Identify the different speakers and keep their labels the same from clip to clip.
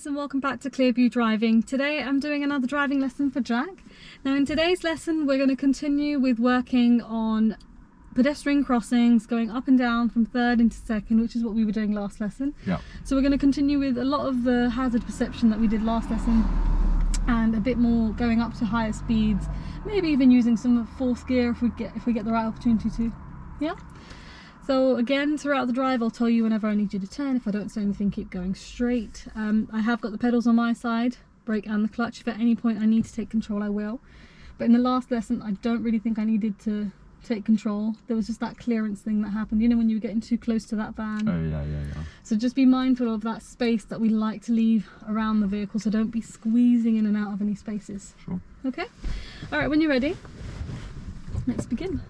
Speaker 1: guys, and welcome back to Clearview Driving. Today I'm doing another driving lesson for Jack. Now in today's lesson we're going to continue with working on pedestrian crossings, going up and down from third into second, which is what we were doing last lesson.
Speaker 2: Yeah.
Speaker 1: So we're going to continue with a lot of the hazard perception that we did last lesson, and a bit more going up to higher speeds, maybe even using some fourth gear if we get the right opportunity to. Yeah. So again, throughout the drive I'll tell you whenever I need you to turn. If I don't say anything, keep going straight. I have got the pedals on my side, brake and the clutch. If at any point I need to take control, I will. But in the last lesson I don't really think I needed to take control. There was just that clearance thing that happened, you know, when you were getting too close to that van.
Speaker 2: Oh yeah.
Speaker 1: So just be mindful of that space that we like to leave around the vehicle, so don't be squeezing in and out of any spaces.
Speaker 2: Sure.
Speaker 1: Okay? Alright, when you're ready, let's begin.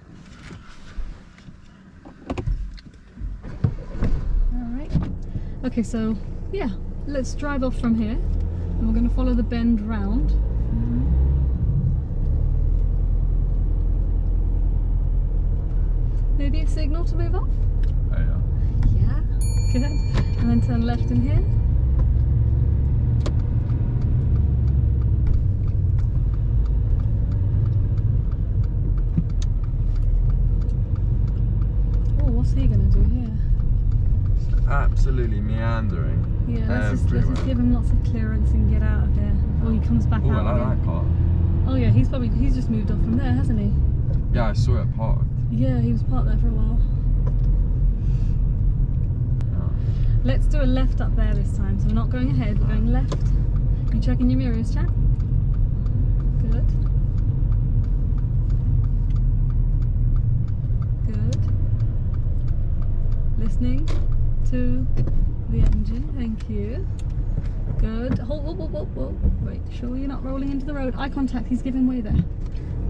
Speaker 1: Okay, so yeah, let's drive off from here and we're going to follow the bend round. Maybe a signal to move off?
Speaker 2: Oh yeah.
Speaker 1: Yeah, good. And then turn left in here. Oh, what's he going to do here?
Speaker 2: Absolutely meandering.
Speaker 1: Yeah, let's just give him lots of clearance and get out of here before he comes back out.
Speaker 2: Oh, I like that car.
Speaker 1: Oh yeah, he's just moved off from there, hasn't he?
Speaker 2: Yeah, I saw it parked.
Speaker 1: Yeah, he was parked there for a while.
Speaker 2: Yeah.
Speaker 1: Let's do a left up there this time. So we're not going ahead, we're going left. You checking your mirrors, Jack? Good. Good. Listening to the engine, thank you. Good. Hold, whoa. Wait, sure you're not rolling into the road. Eye contact, he's giving way there.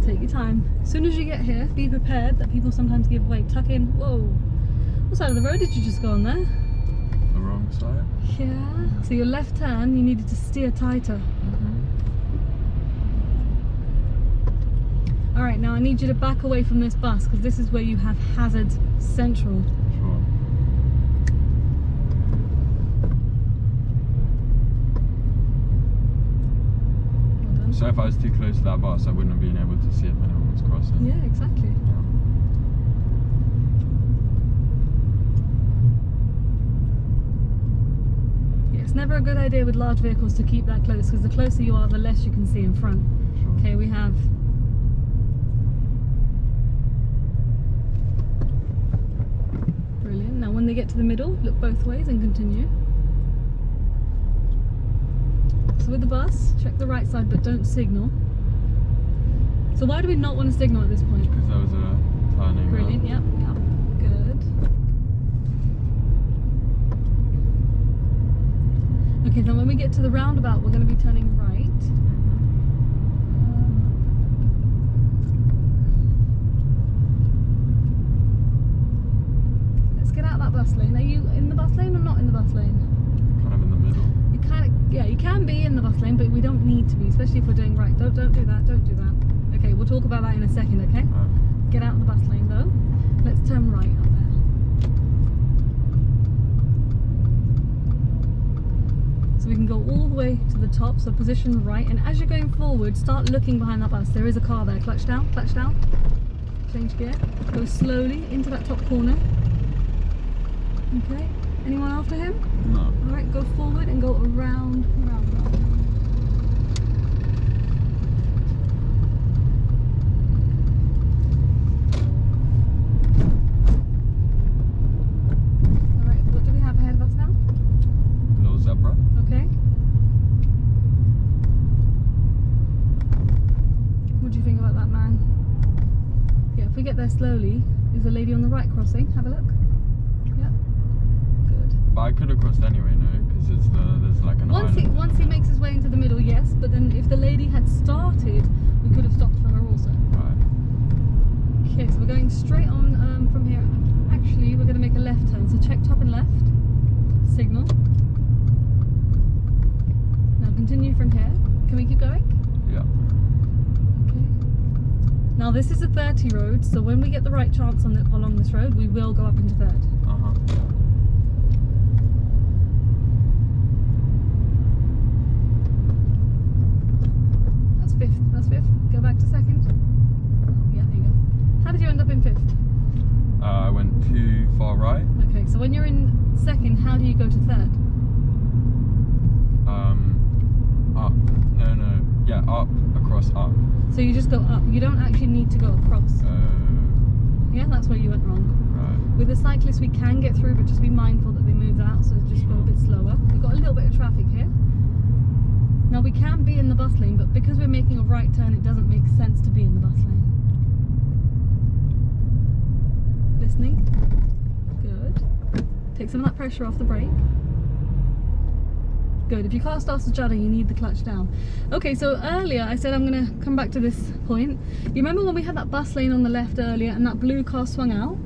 Speaker 1: Take your time. As soon as you get here, be prepared that people sometimes give way. Tuck in. Whoa. What side of the road did you just go on there?
Speaker 2: The wrong side?
Speaker 1: Yeah. So your left turn, you needed to steer tighter. Alright, now I need you to back away from this bus because this is where you have hazard central.
Speaker 2: Sure. So if I was too close to that bus, I wouldn't have been able to see it when I was crossing.
Speaker 1: Yeah, exactly. Yeah, it's never a good idea with large vehicles to keep that close, because the closer you are, the less you can see in front.
Speaker 2: Sure.
Speaker 1: Okay, we have... Brilliant. Now when they get to the middle, look both ways and continue. So with the bus, check the right side but don't signal. So why do we not want to signal at this point?
Speaker 2: Because there was a turning.
Speaker 1: Brilliant, yep, good. Okay, then when we get to the roundabout, we're going to be turning right. Let's get out that bus lane. Are you in the bus lane or not in the bus lane?
Speaker 2: Kind of in the middle.
Speaker 1: Yeah, you can be in the bus lane, but we don't need to be, especially if we're doing right. Don't do that, don't do that. Okay, we'll talk about that in a second, okay?
Speaker 2: Right.
Speaker 1: Get out of the bus lane though. Let's turn right up there. So we can go all the way to the top, so position right, and as you're going forward, start looking behind that bus. There is a car there. Clutch down, change gear, go slowly into that top corner. Okay, anyone after him?
Speaker 2: No.
Speaker 1: Alright, go forward and go around. Alright, what do we have ahead of us now?
Speaker 2: Little zebra.
Speaker 1: Okay. What do you think about that man? Yeah, if we get there slowly, is the lady on the right crossing? Have a look. Yep. Good.
Speaker 2: But I could have crossed anyway, no? Because there's like an island.
Speaker 1: Once he makes his way into the middle, yes, but then if the lady had started, we could have stopped for her also.
Speaker 2: Right.
Speaker 1: Okay, so we're going straight on from here. Actually, we're going to make a left turn, so check top and left. Signal. Now continue from here. Can we keep going?
Speaker 2: Yeah.
Speaker 1: Okay. Now this is a 30 road, so when we get the right chance along this road, we will go up into third. so when you're in second, how do you go to third?
Speaker 2: Up. No. Yeah, up, across, up.
Speaker 1: So you just go up. You don't actually need to go across. Yeah, that's where you went wrong.
Speaker 2: Right.
Speaker 1: With the cyclists, we can get through, but just be mindful that they move out, so just go a bit slower. We've got a little bit of traffic here. Now we can be in the bus lane, but because we're making a right turn, it doesn't make sense to be in the bus lane. Listening. Good. Take some of that pressure off the brake. Good. If your car starts to judder, you need the clutch down. Okay, so earlier I said I'm going to come back to this point. You remember when we had that bus lane on the left earlier and that blue car swung out?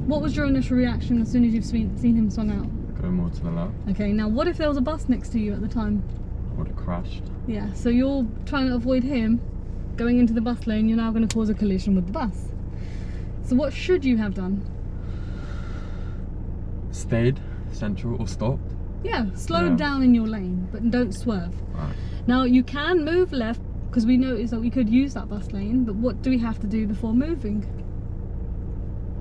Speaker 1: What was your initial reaction as soon as you've seen him swung out?
Speaker 2: Go more to the left.
Speaker 1: Okay, now what if there was a bus next to you at the time?
Speaker 2: Would have crashed.
Speaker 1: Yeah, so you're trying to avoid him going into the bus lane. You're now going to cause a collision with the bus. So what should you have done?
Speaker 2: Stayed central or stopped?
Speaker 1: Yeah, slow down in your lane, but don't swerve.
Speaker 2: Right.
Speaker 1: Now you can move left because we noticed that we could use that bus lane, but what do we have to do before moving?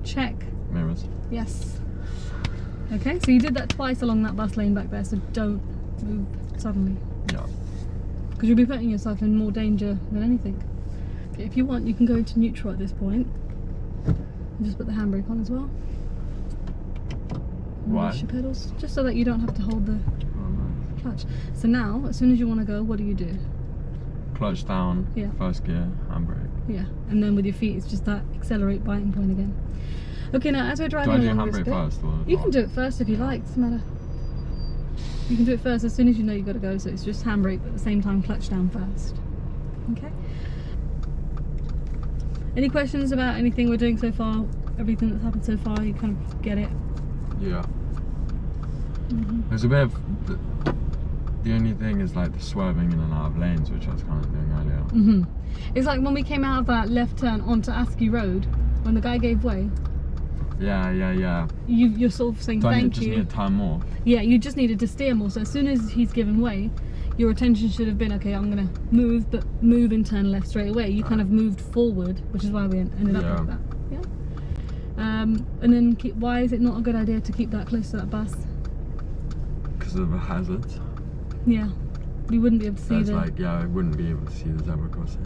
Speaker 1: Check.
Speaker 2: Mirrors.
Speaker 1: Yes. Okay, so you did that twice along that bus lane back there, so don't move suddenly.
Speaker 2: Yeah.
Speaker 1: Because you'll be putting yourself in more danger than anything. Okay, if you want, you can go into neutral at this point. And just put the handbrake on as well.
Speaker 2: Why?
Speaker 1: Release your pedals, just so that you don't have to hold the clutch. So now, as soon as you want to go, what do?
Speaker 2: Clutch down,
Speaker 1: Yeah.
Speaker 2: first gear, handbrake.
Speaker 1: Yeah, and then with your feet, it's just that accelerate biting point again. Okay, now as we're
Speaker 2: Do
Speaker 1: driving
Speaker 2: I do
Speaker 1: along this
Speaker 2: handbrake
Speaker 1: bit,
Speaker 2: first? Or
Speaker 1: you can do it first if you like, doesn't matter. You can do it first as soon as you know you've got to go, so it's just handbrake, but at the same time clutch down first. Okay? Any questions about anything we're doing so far? Everything that's happened so far, you kind of get it?
Speaker 2: Yeah. There's a bit of the only thing is like the swerving in and out of lanes, which I was kind of doing earlier.
Speaker 1: It's like when we came out of that left turn onto Askew Road, when the guy gave way.
Speaker 2: Yeah.
Speaker 1: You're sort of saying
Speaker 2: Do I
Speaker 1: thank
Speaker 2: just
Speaker 1: you.
Speaker 2: need to turn more?
Speaker 1: Yeah, you just needed to steer more. So as soon as he's given way, your attention should have been, okay, I'm gonna move, but move and turn left straight away. You kind of moved forward, which is why we ended up like that. Yeah. And then why is it not a good idea to keep that close to that bus?
Speaker 2: Because of the hazards.
Speaker 1: Yeah, we wouldn't be able to see
Speaker 2: It's like, yeah, I wouldn't be able to see the zebra crossing.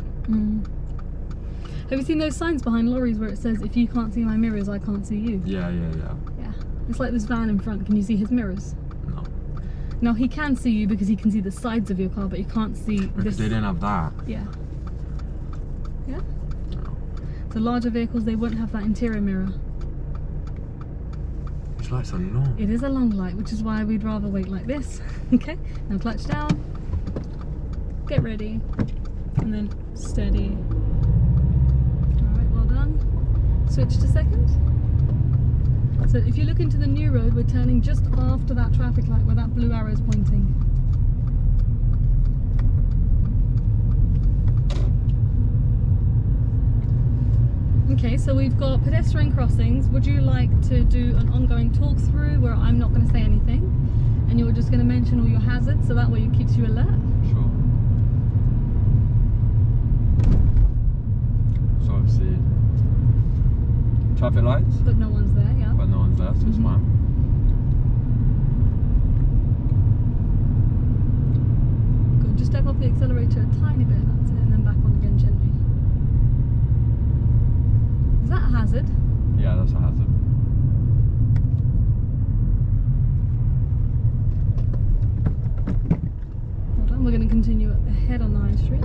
Speaker 1: Have you seen those signs behind lorries where it says, if you can't see my mirrors, I can't see you?
Speaker 2: Yeah.
Speaker 1: Yeah. It's like this van in front. Can you see his mirrors?
Speaker 2: No.
Speaker 1: No, he can see you because he can see the sides of your car, but he can't see
Speaker 2: Because
Speaker 1: this.
Speaker 2: they didn't have that.
Speaker 1: Yeah. Yeah?
Speaker 2: No.
Speaker 1: So larger vehicles, they wouldn't have that interior mirror.
Speaker 2: These lights are long.
Speaker 1: It is a long light, which is why we'd rather wait like this. Okay, now clutch down, get ready, and then steady. Alright, well done. Switch to second. So if you look into the new road, we're turning just after that traffic light where that blue arrow is pointing. Okay, so we've got pedestrian crossings. Would you like to do an ongoing talk through where I'm not going to say anything and you're just going to mention all your hazards so that way it keeps you alert?
Speaker 2: Sure. So obviously traffic lights,
Speaker 1: But no one's there, yeah?
Speaker 2: but no one's there, so it's fine.
Speaker 1: Good, just step off the accelerator a tiny bit, that's it, and then back on again gently. Is that a hazard?
Speaker 2: Yeah, that's a hazard.
Speaker 1: Hold on, we're going to continue ahead on the high street.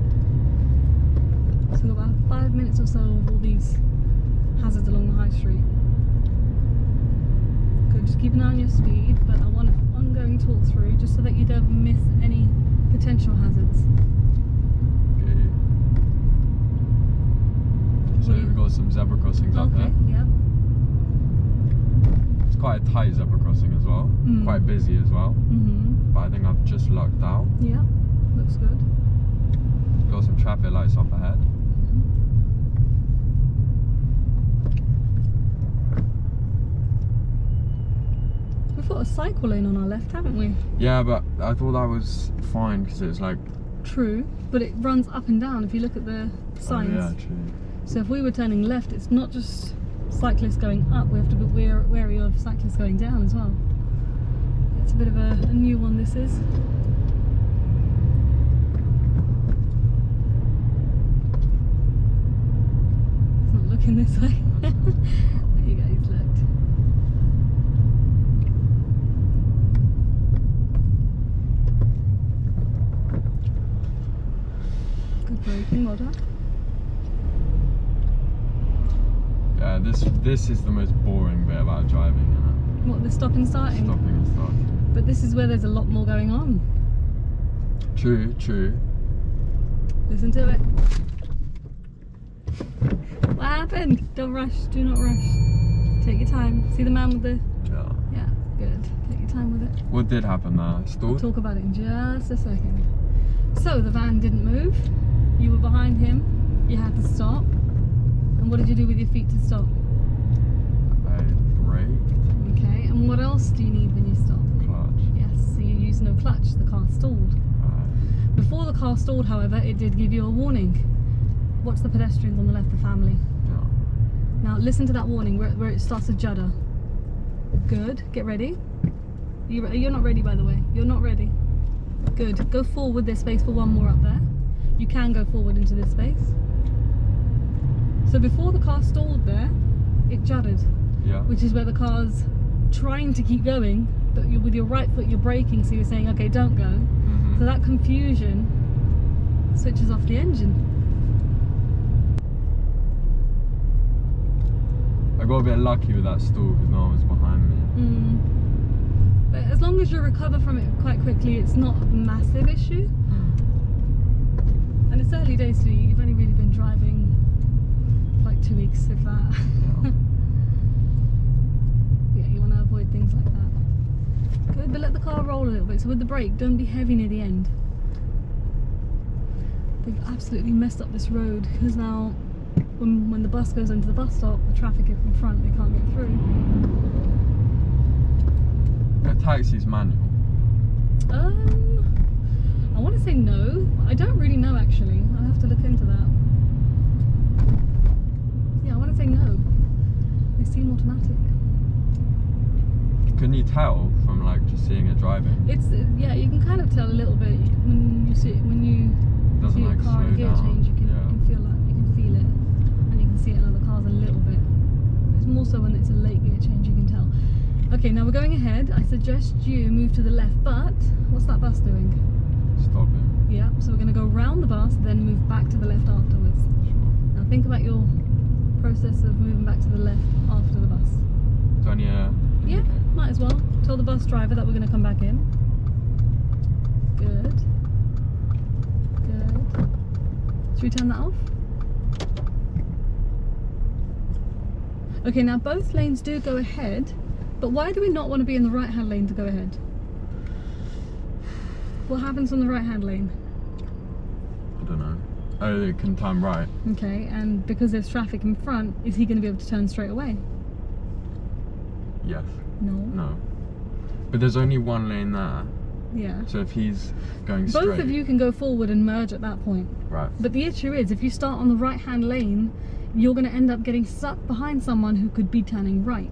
Speaker 1: So we've got about 5 minutes or so of all these hazards along the high street. Good, just keep an eye on your speed, but I want an ongoing talk through just so that you don't miss any potential hazards.
Speaker 2: Okay. So we've got some zebra crossings up there.
Speaker 1: Yeah.
Speaker 2: It's quite a tight zebra crossing as well. Quite busy as well. But I think I've just lucked out.
Speaker 1: Yeah, looks good.
Speaker 2: Got some traffic lights up ahead.
Speaker 1: We've got a cycle lane on our left, haven't we?
Speaker 2: Yeah, but I thought that was fine because it was like...
Speaker 1: True, but it runs up and down if you look at the signs.
Speaker 2: Oh, yeah, true.
Speaker 1: So if we were turning left, it's not just cyclists going up, we have to be wary of cyclists going down as well. It's a bit of a new one, this is. It's not looking this way. There you go, he's looked. Good braking, well done.
Speaker 2: Yeah, this is the most boring bit about driving, isn't
Speaker 1: What, the stopping and starting?
Speaker 2: it? Stopping and starting.
Speaker 1: But this is where there's a lot more going on.
Speaker 2: True, true.
Speaker 1: Listen to it. What happened? Don't rush, do not rush. Take your time. See the man with the...
Speaker 2: Yeah.
Speaker 1: Yeah, good. Take your time with it.
Speaker 2: What did happen there?
Speaker 1: We'll
Speaker 2: Stalled?
Speaker 1: talk about it in just a second. So the van didn't move. You were behind him. You had to stop. And what did you do with your feet to stop?
Speaker 2: I braked.
Speaker 1: Okay, and what else do you need when you stop?
Speaker 2: Clutch.
Speaker 1: Yes, so you used no clutch. The car stalled.
Speaker 2: Right.
Speaker 1: Before the car stalled, however, it did give you a warning. Watch the pedestrians on the left, the family.
Speaker 2: Yeah.
Speaker 1: Now listen to that warning where it starts to judder. Good. Get ready. You're not ready, by the way. You're not ready. Good. Go forward. There's space for one more up there. You can go forward into this space. So before the car stalled there, it juddered.
Speaker 2: Yeah.
Speaker 1: Which is where the car's trying to keep going, but with your right foot you're braking, so you're saying, okay, don't go.
Speaker 2: Mm-hmm.
Speaker 1: So that confusion switches off the engine.
Speaker 2: I got a bit lucky with that stall because no one was behind me.
Speaker 1: But as long as you recover from it quite quickly, it's not a massive issue. And it's early days for you. You've only really been driving for like 2 weeks, if that.
Speaker 2: Yeah.
Speaker 1: Yeah, you want to avoid things like that. Good, but let the car roll a little bit. So with the brake, don't be heavy near the end. They've absolutely messed up this road because now when the bus goes into the bus stop, the traffic in front, they can't get through.
Speaker 2: A taxi's manual.
Speaker 1: I want to say no. I don't really know actually. I'll have to look into that. Yeah, I want to say no. They seem automatic.
Speaker 2: Can you tell from like just seeing it driving?
Speaker 1: It's yeah, you can kind of tell a little bit when you see it, when you
Speaker 2: Doesn't
Speaker 1: see a
Speaker 2: like
Speaker 1: car in a
Speaker 2: slow
Speaker 1: gear
Speaker 2: down.
Speaker 1: change. You can feel that, you can feel it, and you can see it in other cars a little bit. It's more so when it's a late gear change you can tell. Okay, now we're going ahead. I suggest you move to the left, but what's that bus doing?
Speaker 2: Stopping.
Speaker 1: Yeah, so we're going to go round the bus, then move back to the left afterwards.
Speaker 2: Sure.
Speaker 1: Now think about your process of moving back to the left after the bus.
Speaker 2: It's only a...
Speaker 1: Yeah, might as well. Tell the bus driver that we're going to come back in. Good. Good. Should we turn that off? Okay, now both lanes do go ahead, but why do we not want to be in the right-hand lane to go ahead? What happens on the right-hand lane?
Speaker 2: I don't know. Oh, it can turn right.
Speaker 1: Okay, and because there's traffic in front, is he going to be able to turn straight away?
Speaker 2: Yes.
Speaker 1: No.
Speaker 2: No. But there's only one lane there.
Speaker 1: Yeah.
Speaker 2: So if he's going straight...
Speaker 1: Both of you can go forward and merge at that point.
Speaker 2: Right.
Speaker 1: But the issue is, if you start on the right-hand lane, you're going to end up getting stuck behind someone who could be turning right,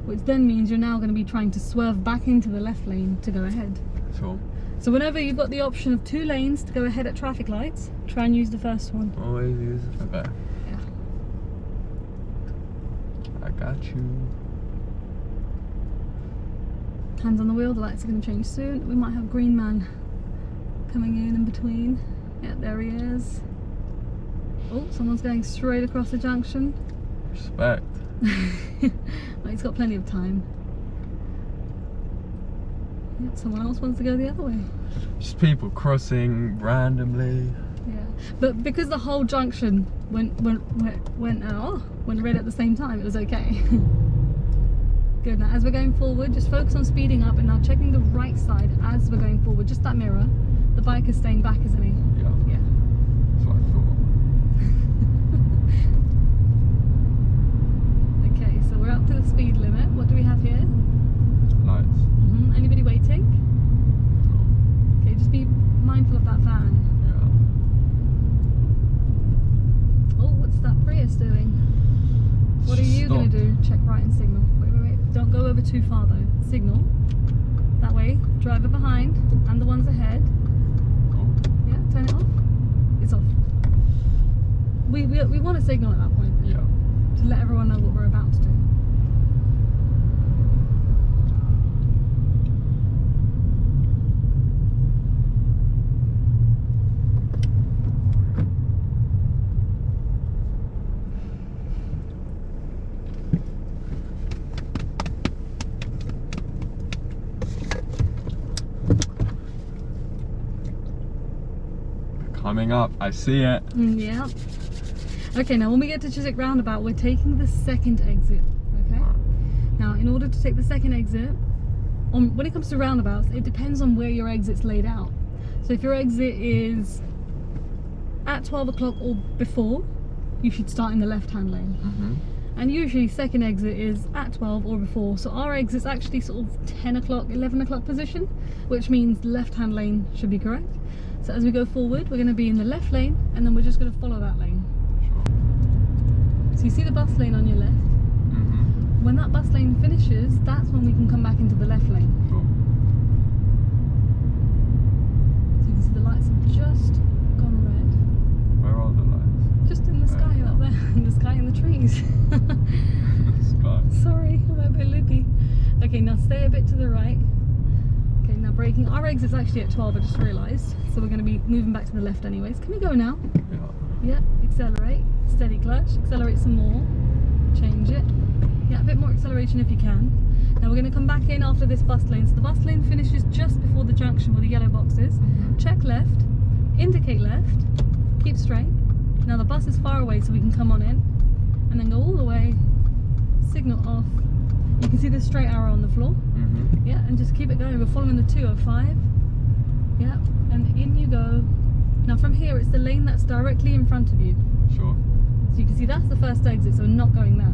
Speaker 1: which then means you're now going to be trying to swerve back into the left lane to go ahead.
Speaker 2: Sure.
Speaker 1: So whenever you've got the option of 2 lanes to go ahead at traffic lights, try and use the first one.
Speaker 2: Always use... Okay.
Speaker 1: Yeah.
Speaker 2: I got you.
Speaker 1: Hands on the wheel, the lights are going to change soon. We might have green man coming in between. Yeah, there he is. Oh, someone's going straight across the junction.
Speaker 2: Respect.
Speaker 1: Well, he's got plenty of time. Yep, someone else wants to go the other way.
Speaker 2: Just people crossing randomly.
Speaker 1: Yeah, but because the whole junction went red at the same time, it was okay. Good. Now, as we're going forward, just focus on speeding up and now checking the right side as we're going forward. Just that mirror. The bike is staying back, isn't he?
Speaker 2: Yeah.
Speaker 1: Yeah.
Speaker 2: That's what I thought.
Speaker 1: Okay, so we're up to the speed limit. What do we have here?
Speaker 2: Lights.
Speaker 1: Anybody waiting? Okay, just be mindful of that van.
Speaker 2: Yeah.
Speaker 1: Oh, what's that Prius doing? What are you going to do? over too far though. Signal. That way, driver behind and the ones ahead. Yeah, turn it off. It's off. We want to signal at that point.
Speaker 2: Yeah.
Speaker 1: To let everyone know what we're about to do.
Speaker 2: Coming up, I see it.
Speaker 1: Yeah. Okay, now when we get to Chiswick Roundabout, we're taking the second exit. Okay. Now, in order to take the second exit, when it comes to roundabouts, it depends on where your exit's laid out. So if your exit is at 12 o'clock or before, you should start in the left-hand lane. And usually second exit is at 12 or before. So our exit's actually sort of 10 o'clock, 11 o'clock position, which means left-hand lane should be correct. So as we go forward, we're going to be in the left lane, and then we're just going to follow that lane. So you see the bus lane on your left. When that bus lane finishes, that's when we can come back into the left lane. So you can see the lights have just gone red.
Speaker 2: Where are the lights?
Speaker 1: Just in the sky up there, in the sky and the trees.
Speaker 2: Sky.
Speaker 1: Sorry, I'm a bit loopy. Okay, now stay a bit to the right. Okay, now braking. Our exit's actually at 12, I just realised. So we're going to be moving back to the left anyways. Can we go now? Yeah, accelerate. Steady clutch. Accelerate some more. Change it. Yeah, a bit more acceleration if you can. Now we're going to come back in after this bus lane. So the bus lane finishes just before the junction where the yellow box is. Check left. Indicate left. Keep straight. Now the bus is far away so we can come on in. And then go all the way. Signal off. You can see the straight arrow on the floor. Yeah, and just keep it going. We're following the 205. Yeah, and in you go. Now from here, it's the lane that's directly in front of you.
Speaker 2: Sure.
Speaker 1: So you can see that's the first exit, so we're not going there.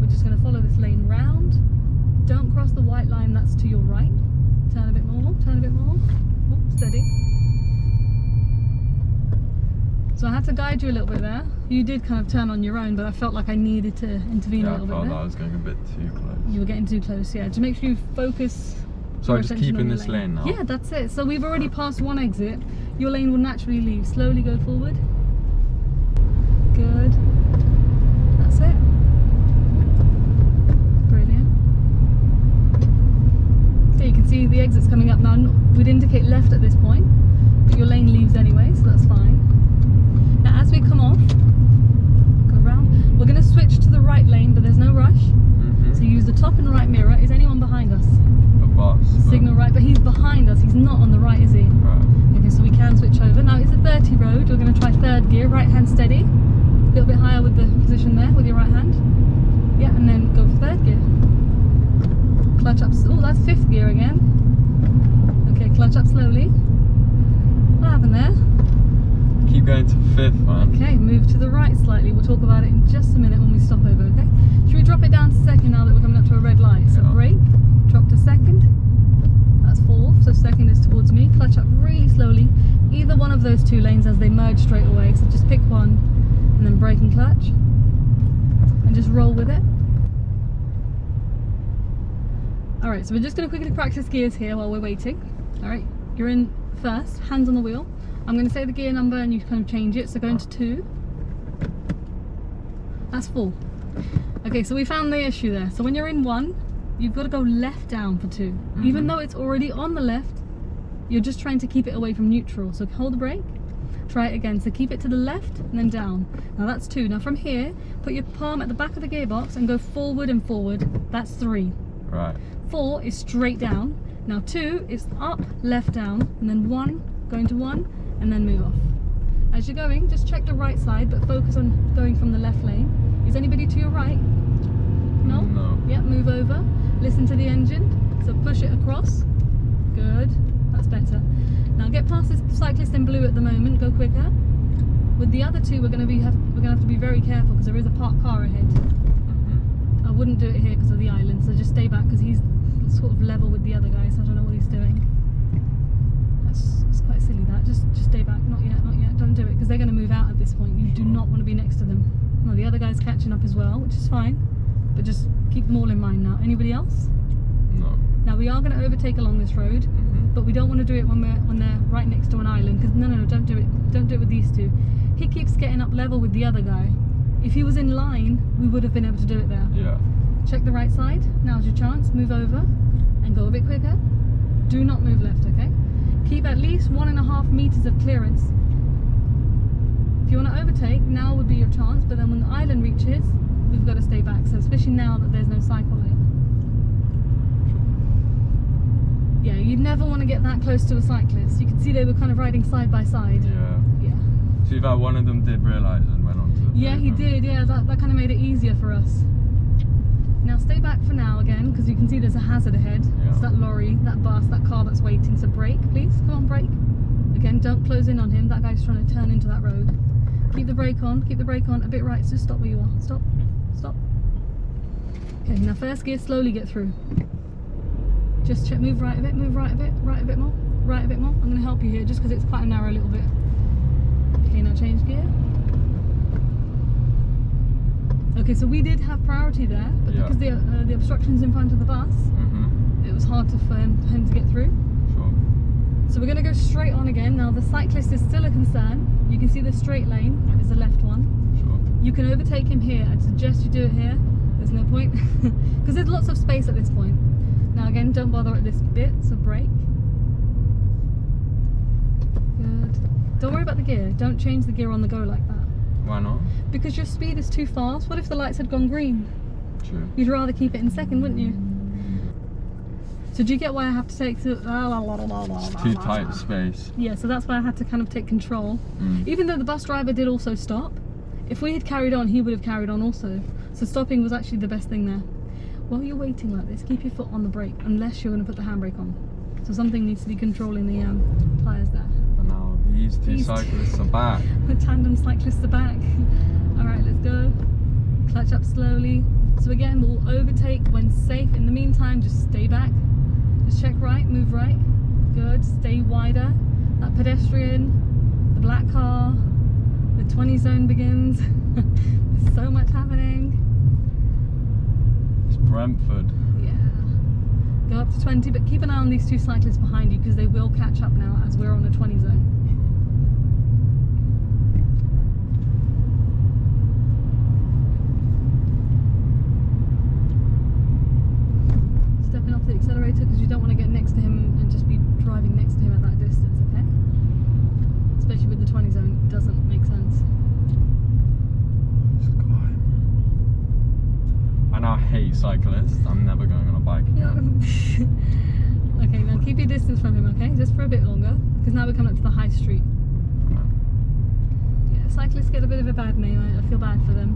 Speaker 1: We're just going to follow this lane round. Don't cross the white line that's to your right. Turn a bit more, turn a bit more. Oh, steady. So I had to guide you a little bit there. You did kind of turn on your own, but I felt like I needed to intervene a little bit there.
Speaker 2: I felt that I was going a bit too close.
Speaker 1: You were getting too close, yeah. To make sure you focus.
Speaker 2: So I just keep in this lane now?
Speaker 1: Yeah, that's it. So we've already passed one exit. Your lane will naturally leave. Slowly go forward. Good. That's it. Brilliant. So you can see the exit's coming up now. We'd indicate left at this point, but your lane leaves anyway, so that's fine. Now as we come off, go around, we're going to switch to the right lane, but there's no rush. So use the top and right mirror. Is anyone behind us?
Speaker 2: A bus.
Speaker 1: Signal right, but he's behind us. He's not on the right, is he?
Speaker 2: Right.
Speaker 1: Okay, so we can switch over. Now it's a 30 road. We're going to try third gear, right hand steady. A little bit higher with the position there, with your right hand. Yeah, and then go for third gear. Clutch up. Oh, that's fifth gear again. Okay, clutch up slowly. What happened there?
Speaker 2: Keep going to fifth, man.
Speaker 1: Okay, move to the right slightly. We'll talk about it in just a minute when we stop over, okay? Should we drop it down to second now that we're coming up to a red light? So brake, drop to second. That's fourth, so second is towards me. Clutch up really slowly. Either one of those two lanes as they merge straight away. So just pick one and then brake and clutch. And just roll with it. Alright, so we're just going to quickly practice gears here while we're waiting. Alright, you're in first, hands on the wheel. I'm going to say the gear number and you kind of change it. So go into 2. That's 4. Okay, so we found the issue there. So when you're in 1, you've got to go left down for 2. Even though it's already on the left, you're just trying to keep it away from neutral. So hold the brake, try it again. So keep it to the left and then down. Now that's 2. Now from here, put your palm at the back of the gearbox and go forward and forward. That's 3.
Speaker 2: Right.
Speaker 1: 4 is straight down. Now 2 is up, left down, and then 1, going to 1, and then move off. As you're going, just check the right side, but focus on going from the left lane. Is anybody to your right? No?
Speaker 2: No.
Speaker 1: Yep, move over. Listen to the engine. So push it across. Good. That's better. Now get past this cyclist in blue at the moment. Go quicker. With the other two, we're going to have to be very careful because there is a parked car ahead. I wouldn't do it here because of the island, so just stay back because he's sort of level with the other guy, so I don't know what he's doing. That's quite silly that. Just stay back. Not yet, not yet. Don't do it because they're going to move out at this point. You do not want to be next to them. Well, the other guy's catching up as well, which is fine, but just keep them all in mind now. Anybody else?
Speaker 2: No.
Speaker 1: Now we are going to overtake along this road, but we don't want to do it when they're right next to an island, because no, don't do it. Don't do it with these two. He keeps getting up level with the other guy. If he was in line, we would have been able to do it there.
Speaker 2: Yeah.
Speaker 1: Check the right side. Now's your chance. Move over and go a bit quicker. Do not move left, okay? Keep at least 1.5 meters of clearance. If you want to overtake, now would be your chance, but then when the island reaches, we've got to stay back. So especially now that there's no cycle lane. Yeah, you'd never want to get that close to a cyclist. You could see they were kind of riding side by side.
Speaker 2: Yeah.
Speaker 1: Yeah.
Speaker 2: See that one of them did realise and went on to the
Speaker 1: Yeah, he did. Yeah, that kind of made it easier for us. Now stay back for now again, because you can see there's a hazard ahead.
Speaker 2: Yeah.
Speaker 1: It's that lorry, that bus, that car that's waiting. So brake, please. Come on, brake. Again, don't close in on him. That guy's trying to turn into that road. Keep the brake on. Keep the brake on. A bit right. So stop where you are. Stop. Stop. Okay. Now first gear. Slowly get through. Just check. Move right a bit. Move right a bit. Right a bit more. Right a bit more. I'm going to help you here, just because it's quite a narrow little bit. Okay. Now change gear. Okay, so we did have priority there, but because the obstruction's in front of the bus, it was hard for him to get through.
Speaker 2: Sure.
Speaker 1: So we're going to go straight on again. Now the cyclist is still a concern. You can see the straight lane is the left one.
Speaker 2: Sure.
Speaker 1: You can overtake him here. I'd suggest you do it here. There's no point, because there's lots of space at this point. Now again, don't bother at this bit, so brake. Good. Don't worry about the gear. Don't change the gear on the go like that.
Speaker 2: Why not?
Speaker 1: Because your speed is too fast. What if the lights had gone green?
Speaker 2: True.
Speaker 1: You'd rather keep it in second, wouldn't you? So do you get why I have to take to...
Speaker 2: It's too tight space.
Speaker 1: Yeah, so that's why I had to kind of take control. Even though the bus driver did also stop, if we had carried on, he would have carried on also. So stopping was actually the best thing there. While you're waiting like this, keep your foot on the brake, unless you're going to put the handbrake on. So something needs to be controlling the tyres there.
Speaker 2: And now these two cyclists are back.
Speaker 1: The tandem cyclists are back. Alright, let's go. Clutch up slowly. So again, we'll overtake when safe. In the meantime, just stay back. Just check right, move right. Good, stay wider. That pedestrian, the black car, the 20 zone begins. There's so much happening.
Speaker 2: It's Brentford.
Speaker 1: Yeah. Go up to 20, but keep an eye on these two cyclists behind you, because they will catch up now as we're on a 20 zone. Stepping off the accelerator, because you don't want to get next to him and just be driving next to him at that distance, okay? Especially with the 20 zone, it doesn't make sense.
Speaker 2: I now hate cyclists. I'm never going on a bike again.
Speaker 1: Okay, now keep your distance from him, okay? Just for a bit longer, because now we're coming up to the high street. Yeah, cyclists get a bit of a bad name. I feel bad for them.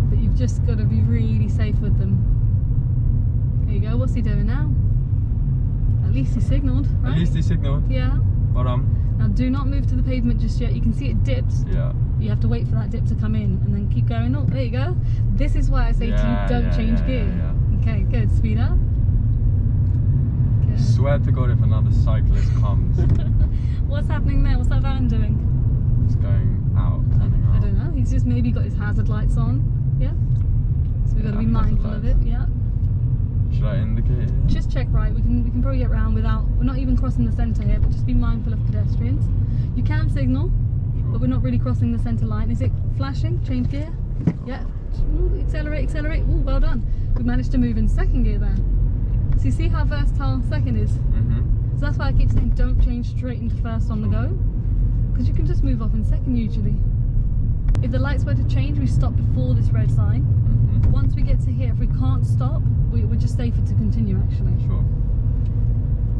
Speaker 1: But you've just got to be really safe with them. There you go. What's he doing now? At least he signalled, right?
Speaker 2: At least he signalled.
Speaker 1: Yeah.
Speaker 2: Well,
Speaker 1: Now do not move to the pavement just yet. You can see it dips.
Speaker 2: yeah.
Speaker 1: You have to wait for that dip to come in and then keep going. Oh, there you go. This is why I say to you, don't change gear. Okay, good. Speed up.
Speaker 2: I swear to God, if another cyclist comes.
Speaker 1: What's happening there? What's that van doing?
Speaker 2: It's going out, turning out.
Speaker 1: I don't know. He's just maybe got his hazard lights on. Yeah. So we've got to be mindful of it. Yeah.
Speaker 2: Should I indicate?
Speaker 1: Just check right. We can probably get round without. We're not even crossing the centre here, but just be mindful of pedestrians. You can signal, but we're not really crossing the centre line. Is it flashing? Change gear? Yeah. Ooh, accelerate, accelerate. Ooh, well done. We managed to move in second gear there. So you see how versatile second is? So that's why I keep saying don't change straight into first on the go, because you can just move off in second usually. If the lights were to change, we stop before this red sign. Once we get to here, if we can't stop, we're just safer to continue actually.
Speaker 2: Sure.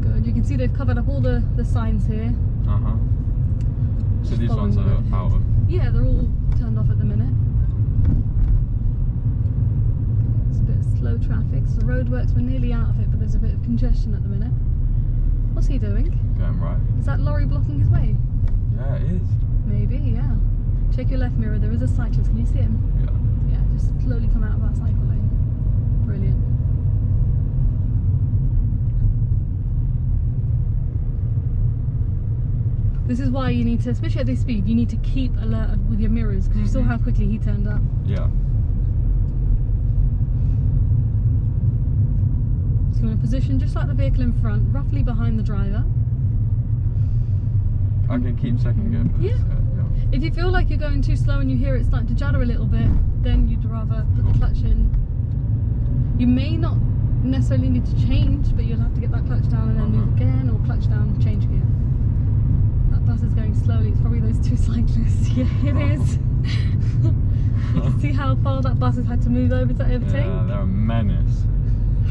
Speaker 1: Good. You can see they've covered up all the signs here.
Speaker 2: So these ones are out of?
Speaker 1: Yeah, they're all turned off at the minute. It's a bit of slow traffic. So the roadworks, we're nearly out of it, but there's a bit of congestion at the minute. What's he doing?
Speaker 2: Going right.
Speaker 1: Is that lorry blocking his way?
Speaker 2: Yeah, it is.
Speaker 1: Maybe, yeah. Check your left mirror. There is a cyclist. Can you see him?
Speaker 2: Yeah.
Speaker 1: Yeah, just slowly come out of that cycle lane. Brilliant. This is why you need to, especially at this speed, you need to keep alert with your mirrors, because you saw how quickly he turned up.
Speaker 2: Yeah.
Speaker 1: So you want to position just like the vehicle in front, roughly behind the driver.
Speaker 2: I can keep second gear for this. Yeah.
Speaker 1: If you feel like you're going too slow and you hear it starting to judder a little bit, then you'd rather put the clutch in. You may not necessarily need to change, but you'll have to get that clutch down and then move again, or clutch down, change gear. That bus is going slowly. It's probably those two cyclists. Yeah, it is. You can see how far that bus has had to move over to overtake.
Speaker 2: Yeah, they're a menace.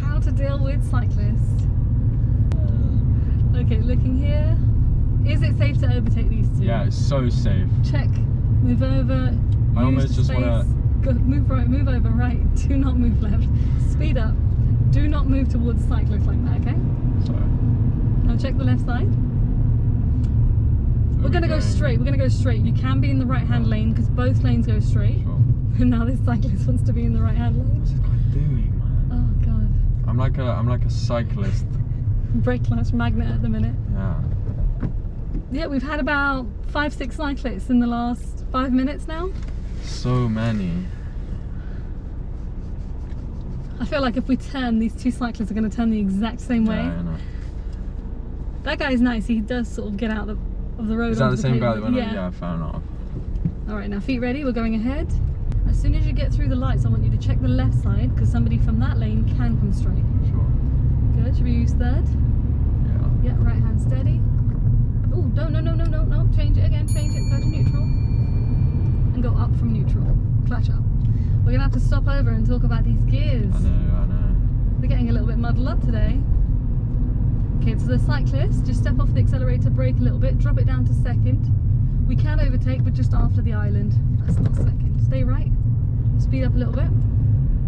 Speaker 1: How to deal with cyclists. Okay, looking here. Is it safe to overtake these two?
Speaker 2: Yeah, it's so safe.
Speaker 1: Check. Move over.
Speaker 2: I almost just want to...
Speaker 1: Move right, move over, right. Do not move left. Speed up. Do not move towards cyclists like that, okay?
Speaker 2: Sorry.
Speaker 1: Now check the left side. We're going to go straight. We're going to go straight. You can be in the right-hand lane because both lanes go straight.
Speaker 2: Sure.
Speaker 1: And now this cyclist wants to be in the right-hand lane.
Speaker 2: What's this guy doing, man?
Speaker 1: Oh god.
Speaker 2: I'm like a cyclist.
Speaker 1: Brake clutch magnet at the minute.
Speaker 2: Yeah.
Speaker 1: Yeah, we've had about 5-6 cyclists in the last 5 minutes now.
Speaker 2: So many.
Speaker 1: I feel like if we turn, these two cyclists are going to turn the exact same way.
Speaker 2: Yeah, I know.
Speaker 1: That guy's nice. He does sort of get out of the road.
Speaker 2: Is that the same guy
Speaker 1: pavement.
Speaker 2: that went on? Yeah, fair enough.
Speaker 1: Alright, now feet ready, we're going ahead. As soon as you get through the lights, I want you to check the left side because somebody from that lane can come straight.
Speaker 2: Sure.
Speaker 1: Good, should we use third?
Speaker 2: Yeah.
Speaker 1: Yeah, right hand steady. Oh, no, change it again, change it, go to neutral. And go up from neutral, clutch up. We're going to have to stop over and talk about these gears.
Speaker 2: I know.
Speaker 1: They're getting a little bit muddled up today. Okay, so the cyclist, just step off the accelerator, brake a little bit, drop it down to second. We can overtake, but just after the island. That's not second. Stay right. Speed up a little bit.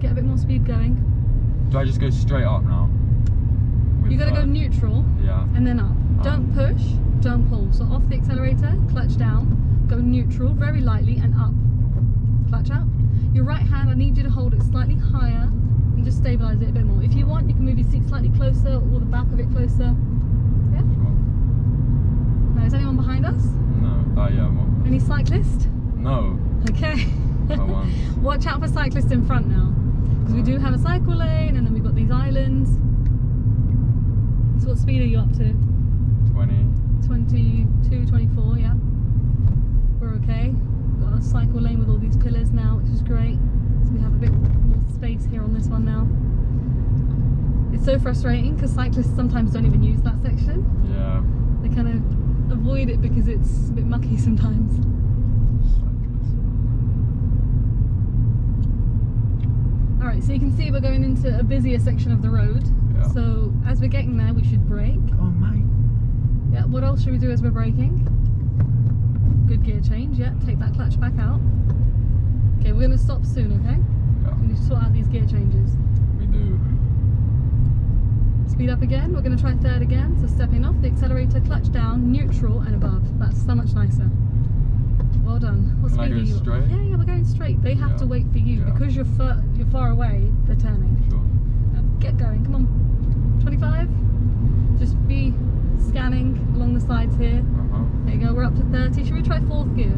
Speaker 1: Get a bit more speed going.
Speaker 2: Do I just go straight up now?
Speaker 1: You got to go neutral.
Speaker 2: Yeah.
Speaker 1: And then up. Don't push, don't pull. So off the accelerator, clutch down, go neutral very lightly and up. Clutch up. Your right hand, I need you to hold it slightly higher and just stabilise it a bit more. If you want, you can move your seat slightly closer or the back of it closer. Yeah?
Speaker 2: Sure.
Speaker 1: Now, is anyone behind us?
Speaker 2: No. Oh yeah, I'm
Speaker 1: Any cyclist?
Speaker 2: No.
Speaker 1: Okay.
Speaker 2: I won't.
Speaker 1: Watch out for cyclists in front now. Because we do have a cycle lane and then we've got these islands. So what speed are you up to?
Speaker 2: 20.
Speaker 1: 22, 24, yeah. We're okay. We've got a cycle lane with all these pillars now, which is great. So we have a bit more space here on this one now. It's so frustrating because cyclists sometimes don't even use that section.
Speaker 2: Yeah.
Speaker 1: They kind of avoid it because it's a bit mucky sometimes. Alright, so you can see we're going into a busier section of the road.
Speaker 2: Yeah.
Speaker 1: So as we're getting there, we should brake.
Speaker 2: Oh, mate.
Speaker 1: Yeah, what else should we do as we're braking? Good gear change, yeah. Take that clutch back out. Okay, we're going to stop soon, okay?
Speaker 2: Yeah.
Speaker 1: We need to sort out these gear changes.
Speaker 2: We do.
Speaker 1: Speed up again. We're going to try third again. So stepping off the accelerator, clutch down, neutral and above. That's so much nicer. Well done. What speed are you?
Speaker 2: Straight?
Speaker 1: Yeah, we're going straight. They have to wait for you because you're far away. They're turning.
Speaker 2: Sure.
Speaker 1: Now get going. Come on. 25. Just be scanning along the sides here. There you go. We're up to 30. Should we try fourth gear?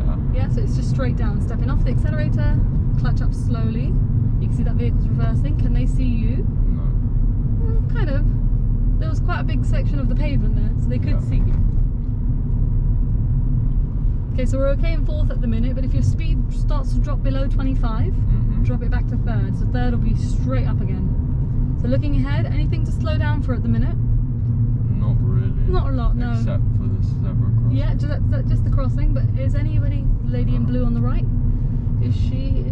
Speaker 2: Yeah.
Speaker 1: Yeah. So it's just straight down. Stepping off the accelerator, clutch up slowly. You can see that vehicle's reversing. Can they see you?
Speaker 2: No.
Speaker 1: Well, kind of. There was quite a big section of the pavement there, so they could see you. Okay, so we're okay in fourth at the minute, but if your speed starts to drop below 25, drop it back to third. So third will be straight up again. So looking ahead, anything to slow down for at the minute?
Speaker 2: Not really.
Speaker 1: Not a lot, no.
Speaker 2: Except for the zebra crossing.
Speaker 1: Yeah, just the crossing, but is anybody, lady in blue on the right? Is she?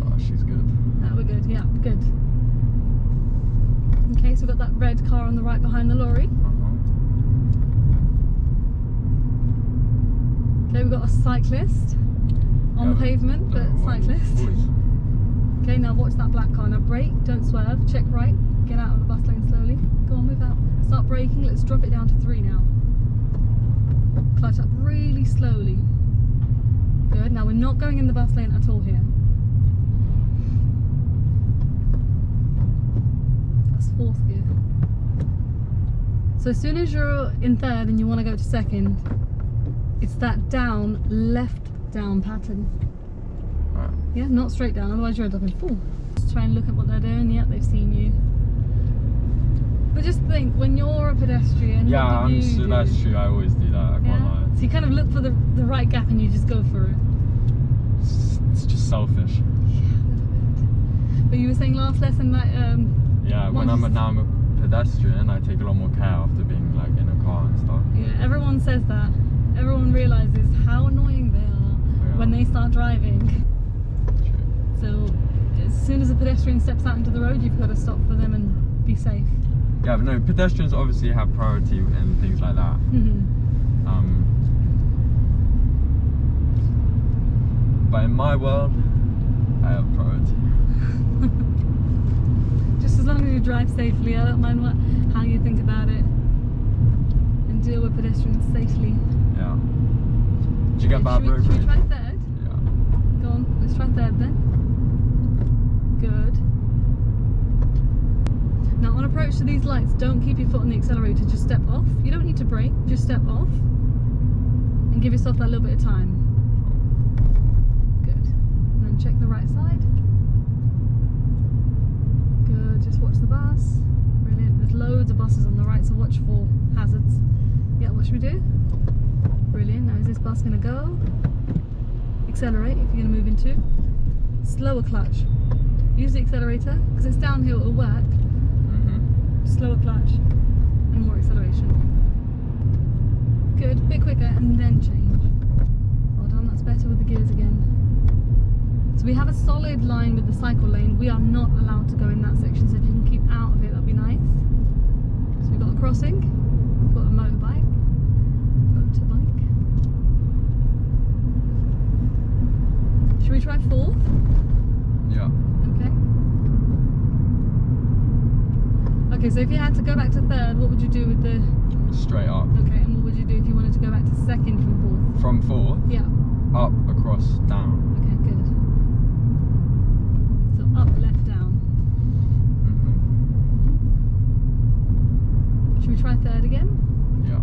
Speaker 2: Oh, she's good.
Speaker 1: Oh, we're good, yeah, good. Okay, so we've got that red car on the right behind the lorry. Okay, we've got a cyclist on the pavement, but cyclist. Okay, now watch that black car. Now brake, don't swerve, check right, get out of the bus lane slowly. Go on, move out. Start braking, let's drop it down to 3 now. Clutch up really slowly. Good, now we're not going in the bus lane at all here. That's fourth gear. So as soon as you're in third and you want to go to second, it's that down, left down pattern.
Speaker 2: Right.
Speaker 1: Yeah, not straight down, otherwise you'll end up in fourth. Just try and look at what they're doing. Yeah, they've seen you. But just think, when you're a pedestrian,
Speaker 2: Yeah,
Speaker 1: what do you do?
Speaker 2: that's true. I always do that. I can't lie.
Speaker 1: So you kind of look for the right gap and you just go for it.
Speaker 2: It's just selfish.
Speaker 1: Yeah, a little bit. But you were saying last lesson that
Speaker 2: Yeah, when I'm a pedestrian, I take a lot more care after being like in a car and stuff.
Speaker 1: yeah, everyone says that. Everyone realizes how annoying they are when they start driving.
Speaker 2: True.
Speaker 1: So as soon as a pedestrian steps out into the road, you've got to stop for them and be safe.
Speaker 2: Yeah, but no, pedestrians obviously have priority and things like that. But in my world, I have priority.
Speaker 1: Just as long as you drive safely, I don't mind how you think about it. And deal with pedestrians safely.
Speaker 2: Yeah. Did you get bad road
Speaker 1: Should we
Speaker 2: rage?
Speaker 1: try third?
Speaker 2: Yeah.
Speaker 1: Go on, let's try third then. Good. Now on approach to these lights, don't keep your foot on the accelerator, just step off. You don't need to brake, just step off. And give yourself that little bit of time. Good. And then check the right side. Good, just watch the bus. Brilliant, there's loads of buses on the right, so watch for hazards. Yeah, what should we do? Brilliant, now is this bus going to go? Accelerate if you're going to move into. Slower clutch. Use the accelerator, because it's downhill, it'll work. Slower clutch and more acceleration. Good, a bit quicker and then change. Well done, that's better with the gears again. So we have a solid line with the cycle lane. We are not allowed to go in that section, so if you can keep out of it, that'd be nice. So we've got a crossing, we've got a motorbike. Should we try fourth?
Speaker 2: Yeah.
Speaker 1: Okay, so if you had to go back to third, what would you do with the...
Speaker 2: Straight up.
Speaker 1: Okay, and what would you do if you wanted to go back to second from fourth?
Speaker 2: From fourth?
Speaker 1: Yeah.
Speaker 2: Up, across, down.
Speaker 1: Okay, good. So up, left, down. Should we try third again?
Speaker 2: Yeah.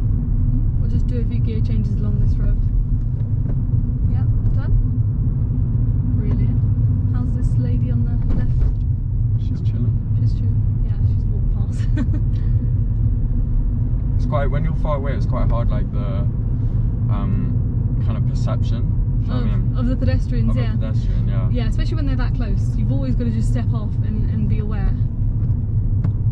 Speaker 1: We'll just do a few gear changes along this road. Yeah, done? Brilliant. How's this lady on the left?
Speaker 2: She's chilling.
Speaker 1: She's chilling.
Speaker 2: It's quite, when you're far away, it's quite hard, like the kind of perception.
Speaker 1: Of the pedestrians,
Speaker 2: of
Speaker 1: yeah.
Speaker 2: A pedestrian, yeah.
Speaker 1: Yeah, especially when they're that close. You've always got to just step off and be aware.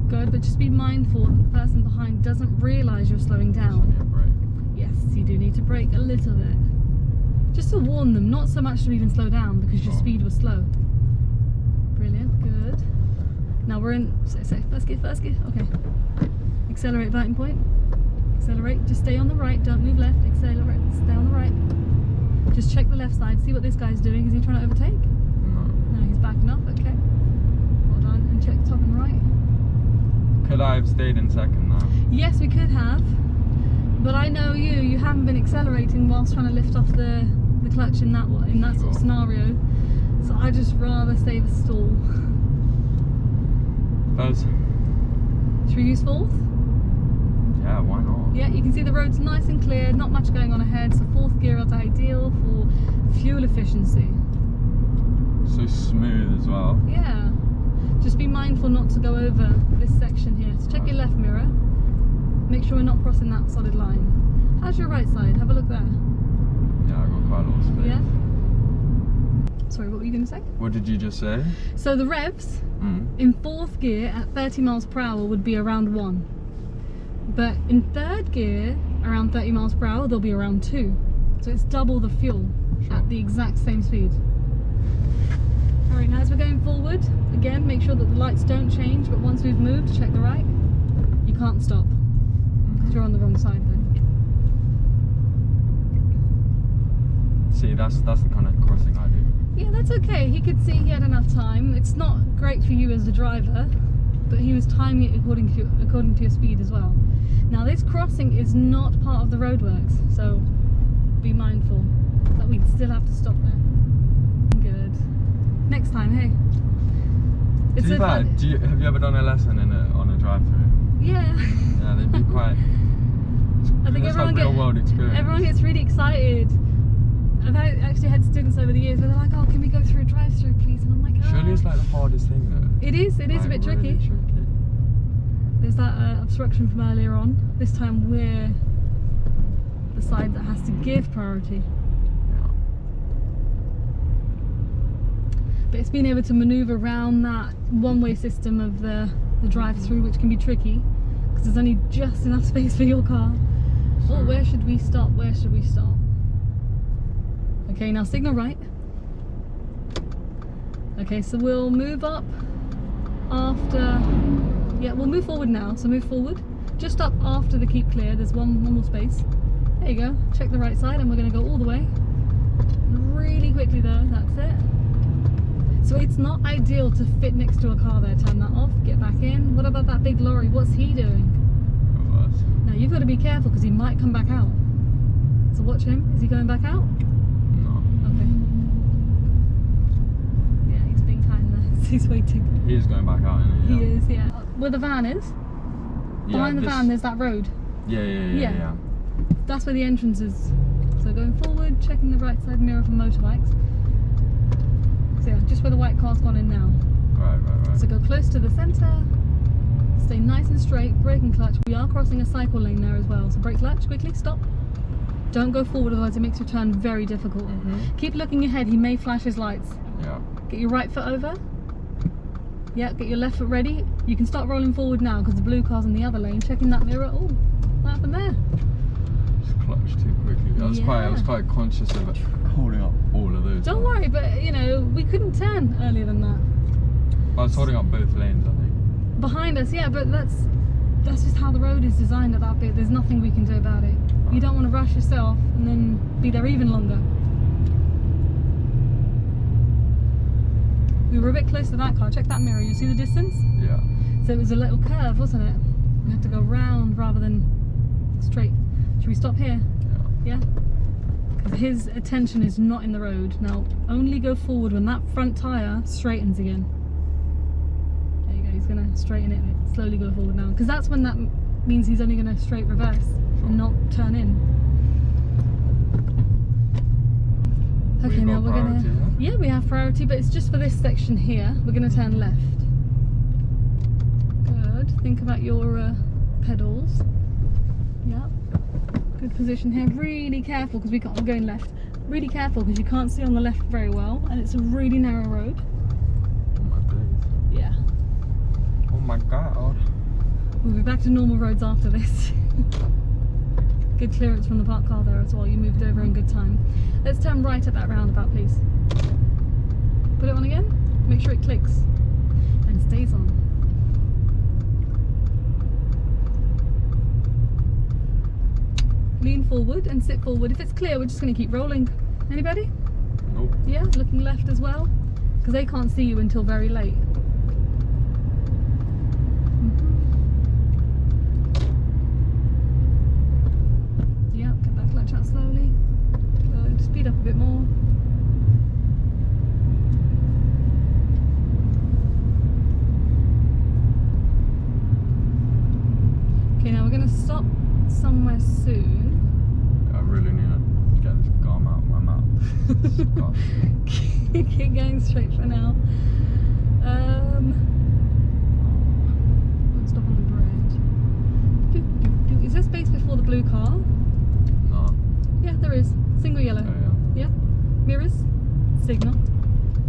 Speaker 1: Good, but just be mindful that the person behind doesn't realise you're slowing down.
Speaker 2: So you need a brake.
Speaker 1: Yes, you do need to brake a little bit. Just to warn them, not so much to even slow down because your speed was slow. Brilliant, good. Now we're in, first gear, okay. Accelerate, biting point. Accelerate, just stay on the right, don't move left, accelerate, stay on the right. Just check the left side, see what this guy's doing. Is he trying to overtake? No, he's backing up, okay. Well done, and check top and right.
Speaker 2: Could I have stayed in second now?
Speaker 1: Yes, we could have. But I know you haven't been accelerating whilst trying to lift off the clutch in that sort of scenario. So I just rather save a stall.
Speaker 2: First.
Speaker 1: Should we use fourth?
Speaker 2: Yeah, why not?
Speaker 1: Yeah, you can see the road's nice and clear, not much going on ahead, so fourth gear is ideal for fuel efficiency.
Speaker 2: So smooth as well.
Speaker 1: Yeah. Just be mindful not to go over this section here. So check your left mirror. Make sure we're not crossing that solid line. How's your right side? Have a look there.
Speaker 2: Yeah, I got quite a lot of space.
Speaker 1: Yeah? Sorry, what were you going to say?
Speaker 2: What did you just say?
Speaker 1: So the revs in fourth gear at 30 miles per hour would be around 1. But in third gear, around 30 miles per hour, they'll be around 2. So it's double the fuel at the exact same speed. Alright, now as we're going forward, again, make sure that the lights don't change, but once we've moved, check the right. You can't stop, because you're on the wrong side then.
Speaker 2: See, that's the kind of crossing I do.
Speaker 1: Yeah, that's okay. He could see he had enough time. It's not great for you as the driver, but he was timing it according to your speed as well. Now this crossing is not part of the roadworks, so be mindful that we still have to stop there. Good. Next time, hey. It's
Speaker 2: Too bad. Have you ever done a lesson on a drive-through?
Speaker 1: Yeah.
Speaker 2: Yeah, they'd be quite.
Speaker 1: I think
Speaker 2: it's like real world experience.
Speaker 1: Everyone gets really excited. I've actually had students over the years where they're like, "Oh, can we go through a drive-through, please?" And I'm like, "Oh."
Speaker 2: Surely it's like the hardest thing, though.
Speaker 1: It is. It is a bit
Speaker 2: really
Speaker 1: tricky. There's that obstruction from earlier on. This time we're the side that has to give priority.
Speaker 2: Yeah.
Speaker 1: But it's been able to manoeuvre around that one-way system of the drive-through, which can be tricky because there's only just enough space for your car.
Speaker 2: So,
Speaker 1: Oh, where should we stop? Where should we stop? Okay, now signal right. Okay, so we'll move up after. Yeah, we'll move forward now. So move forward, just up after the keep clear. There's one more space. There you go. Check the right side, and we're going to go all the way. Really quickly though. That's it. So it's not ideal to fit next to a car there. Turn that off. Get back in. What about that big lorry? What's he doing? Now you've got to be careful because he might come back out. So watch him. Is he going back out?
Speaker 2: No.
Speaker 1: Okay. Yeah, he's being kind there. He's waiting.
Speaker 2: He is going back out, isn't he?
Speaker 1: He is, yeah. Where the van is, behind the van there's that road.
Speaker 2: Yeah.
Speaker 1: That's where the entrance is. So going forward, checking the right side mirror for motorbikes. So yeah, just where the white car's gone in now.
Speaker 2: Right.
Speaker 1: So go close to the centre. Stay nice and straight, brake and clutch. We are crossing a cycle lane there as well. So brake clutch, quickly, stop. Don't go forward, otherwise it makes your turn very difficult. Keep looking ahead, he may flash his lights.
Speaker 2: Yeah.
Speaker 1: Get your right foot over. Yeah, get your left foot ready. You can start rolling forward now because the blue car's in the other lane. Checking that mirror. Oh, what happened there?
Speaker 2: Just clutched too quickly. I was quite conscious of holding up all of those.
Speaker 1: Don't worry, but you know, we couldn't turn earlier than that.
Speaker 2: I was holding up both lanes, I think.
Speaker 1: Behind us, yeah, but that's just how the road is designed at that bit. There's nothing we can do about it. You don't want to rush yourself and then be there even longer. We were a bit close to that car. Check that mirror. You see the distance?
Speaker 2: Yeah.
Speaker 1: So it was a little curve, wasn't it? We had to go round rather than straight. Should we stop here? Yeah? Because his attention is not in the road. Now, only go forward when that front tyre straightens again. There you go. He's going to straighten it and slowly go forward now. Because that's when that means he's only going to straight reverse and not turn in. Okay, now we're going to... Yeah, we have priority, but it's just for this section here. We're going to turn left. Good. Think about your pedals. Yep. Good position here. Really careful because we're going left. Really careful because you can't see on the left very well, and it's a really narrow road.
Speaker 2: Oh my days.
Speaker 1: Yeah.
Speaker 2: Oh my god.
Speaker 1: We'll be back to normal roads after this. Good clearance from the parked car there as well. You moved over in good time. Let's turn right at that roundabout, please. Put it on again. Make sure it clicks and stays on. Lean forward and sit forward. If it's clear, we're just going to keep rolling. Anybody?
Speaker 2: Nope.
Speaker 1: Yeah, looking left as well, because they can't see you until very late. Yep, get that clutch out slowly. Good, speed up a bit more. Okay, now we're going to stop somewhere soon.
Speaker 2: I really need to get this gum out of my mouth.
Speaker 1: Keep going straight for now. Won't stop on the bridge. Is there space before the blue car?
Speaker 2: No.
Speaker 1: Yeah, there is. Single yellow.
Speaker 2: Oh,
Speaker 1: Yeah. Mirrors. Signal.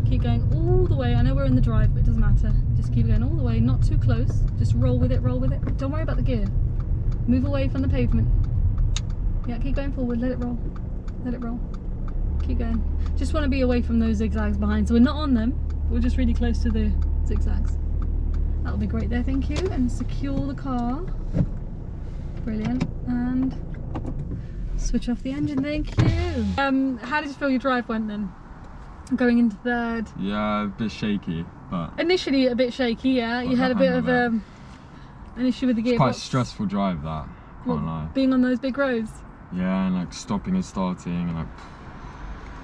Speaker 1: Keep going all the way. I know we're in the drive, but it doesn't matter. Just keep going all the way. Not too close. Just roll with it. Roll with it. Don't worry about the gear. Move away from the pavement. Yeah, keep going forward. Let it roll. Let it roll. Keep going. Just want to be away from those zigzags behind. So we're not on them. We're just really close to the zigzags. That'll be great there. Thank you. And secure the car. Brilliant. And switch off the engine. Thank you. How did you feel your drive went then? Going into third.
Speaker 2: Yeah, a bit shaky, but
Speaker 1: Initially a bit shaky. Yeah, you had a bit of an issue with the gearbox.
Speaker 2: it's quite a stressful drive, that. Can't lie.
Speaker 1: Being on those big roads.
Speaker 2: Yeah, and like stopping and starting and like.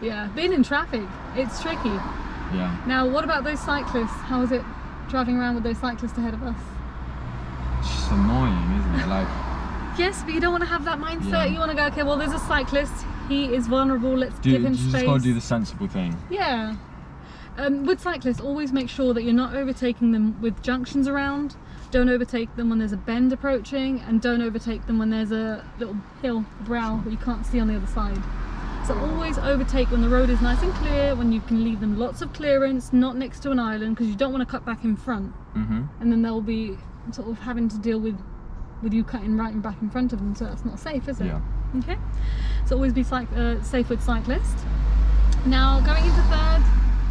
Speaker 1: Yeah, being in traffic, it's tricky.
Speaker 2: Yeah.
Speaker 1: Now, what about those cyclists? How was it driving around with those cyclists ahead of us?
Speaker 2: It's just annoying, isn't it? Like.
Speaker 1: Yes, but you don't want to have that mindset.
Speaker 2: Yeah.
Speaker 1: You want to go, okay, well, there's a cyclist. He is vulnerable. Let's give him
Speaker 2: You
Speaker 1: space.
Speaker 2: just gotta do the sensible thing.
Speaker 1: Yeah. With cyclists, always make sure that you're not overtaking them with junctions around. Don't overtake them when there's a bend approaching, and don't overtake them when there's a little hill, brow that you can't see on the other side. So always overtake when the road is nice and clear, when you can leave them lots of clearance, not next to an island, because you don't want to cut back in front. And then they'll be sort of having to deal with you cutting right and back in front of them, so that's not safe, is it?
Speaker 2: Yeah.
Speaker 1: Okay, so always be safe with Cyclist. Now going into third,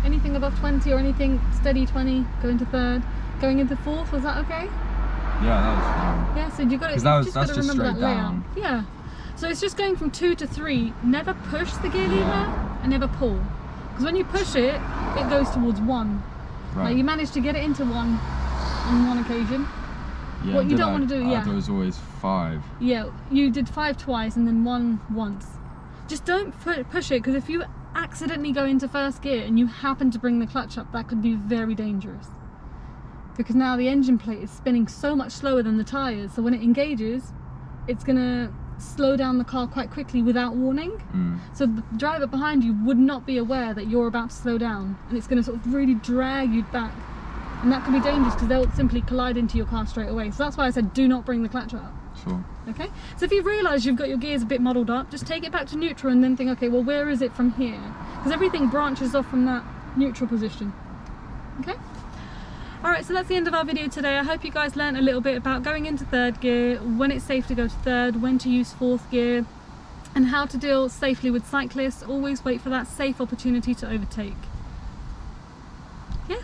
Speaker 1: anything above 20 or anything steady 20, go into third. Going into fourth, was that okay?
Speaker 2: Yeah, that was fine.
Speaker 1: Yeah, so you got to
Speaker 2: that's
Speaker 1: remember
Speaker 2: just straight
Speaker 1: that layout.
Speaker 2: down.
Speaker 1: Yeah, so it's just going from 2 to 3. Never push the gear lever and never pull, because when you push it, it goes towards 1.
Speaker 2: Right.
Speaker 1: Like you managed to get it into 1 on one occasion.
Speaker 2: Yeah,
Speaker 1: what you don't want to do,
Speaker 2: there was always 5.
Speaker 1: Yeah, you did 5 twice and then 1 once. Just don't push it, because if you accidentally go into first gear and you happen to bring the clutch up, that could be very dangerous. Because now the engine plate is spinning so much slower than the tyres, so when it engages, it's going to slow down the car quite quickly without warning. So the driver behind you would not be aware that you're about to slow down, and it's going to sort of really drag you back. And that can be dangerous, because they'll simply collide into your car straight away. So that's why I said do not bring the clutch up.
Speaker 2: Sure.
Speaker 1: Okay, so if you realise you've got your gears a bit muddled up, just take it back to neutral and then think, okay, well, where is it from here? Because everything branches off from that neutral position. Okay? Alright, so that's the end of our video today. I hope you guys learned a little bit about going into third gear, when it's safe to go to third, when to use fourth gear, and how to deal safely with cyclists. Always wait for that safe opportunity to overtake. Yeah?